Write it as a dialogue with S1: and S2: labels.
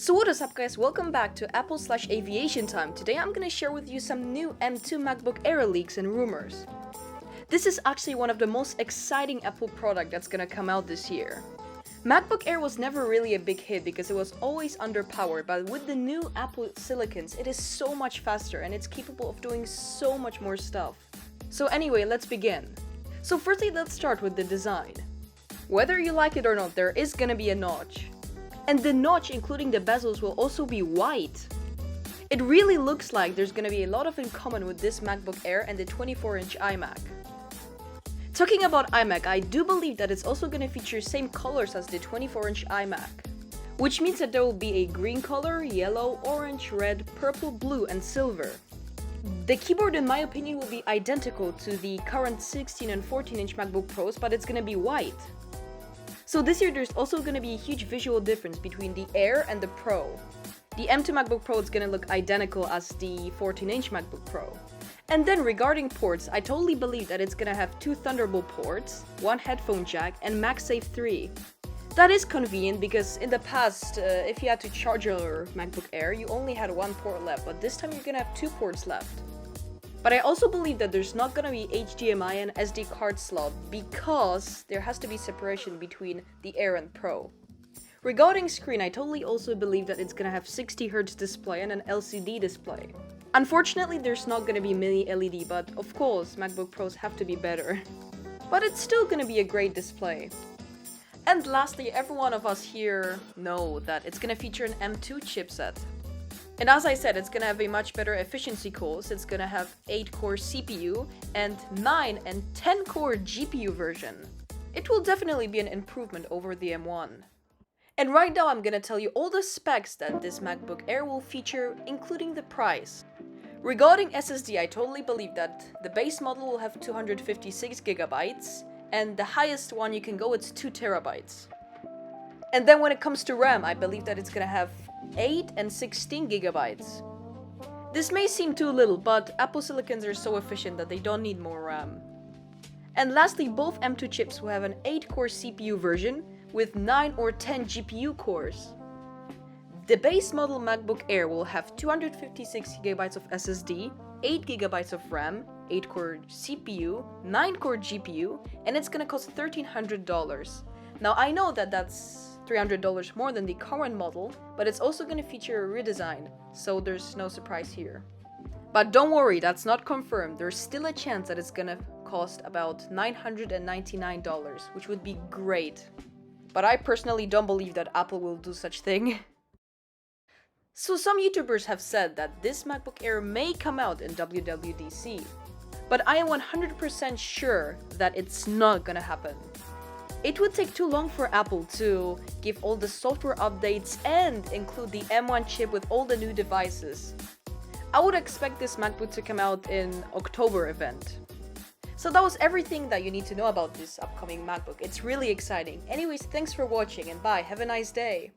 S1: So what is up guys, welcome back to Apple/Aviation time. Today I'm gonna share with you some new M2 MacBook Air leaks and rumors. This is actually one of the most exciting Apple product that's gonna come out this year. MacBook Air was never really a big hit because it was always underpowered, but with the new Apple silicons, it is so much faster and it's capable of doing so much more stuff. So anyway, let's begin. So firstly, let's start with the design. Whether you like it or not, there is gonna be a notch. And the notch, including the bezels, will also be white. It really looks like there's gonna be a lot of in common with this MacBook Air and the 24-inch iMac. Talking about iMac, I do believe that it's also gonna feature same colors as the 24-inch iMac, which means that there will be a green color, yellow, orange, red, purple, blue, and silver. The keyboard, in my opinion, will be identical to the current 16 and 14-inch MacBook Pros, but it's gonna be white. So this year there's also going to be a huge visual difference between the Air and the Pro. The M2 MacBook Pro is going to look identical as the 14-inch MacBook Pro. And then regarding ports, I totally believe that it's going to have 2 Thunderbolt ports, 1 headphone jack, and MagSafe 3. That is convenient because in the past, if you had to charge your MacBook Air, you only had 1 port left, but this time you're going to have 2 ports left. But I also believe that there's not gonna be HDMI and SD card slot because there has to be separation between the Air and Pro. Regarding screen, I totally also believe that it's gonna have 60Hz display and an LCD display. Unfortunately, there's not gonna be mini LED, but of course, MacBook Pros have to be better. But it's still gonna be a great display. And lastly, every one of us here know that it's gonna feature an M2 chipset. And as I said, it's gonna have a much better efficiency cores. It's gonna have 8-core CPU and 9 and 10-core GPU version. It will definitely be an improvement over the M1. And right now I'm gonna tell you all the specs that this MacBook Air will feature, including the price. Regarding SSD, I totally believe that the base model will have 256GB, and the highest one you can go, it's 2TB. And then when it comes to RAM, I believe that it's gonna have 8 and 16GB. This may seem too little, but Apple silicons are so efficient that they don't need more RAM. And lastly, both M2 chips will have an 8-core CPU version with 9 or 10 GPU cores. The base model MacBook Air will have 256GB of SSD, 8GB of RAM, 8-core CPU, 9-core GPU, and it's gonna cost $1,300. Now I know that that's $300 more than the current model, but it's also going to feature a redesign, so there's no surprise here. But don't worry, that's not confirmed. There's still a chance that it's going to cost about $999, which would be great. But I personally don't believe that Apple will do such thing. So some YouTubers have said that this MacBook Air may come out in WWDC, but I am 100% sure that it's not gonna happen. It would take too long for Apple to give all the software updates and include the M1 chip with all the new devices. I would expect this MacBook to come out in October event. So that was everything that you need to know about this upcoming MacBook. It's really exciting. Anyways, thanks for watching and bye. Have a nice day.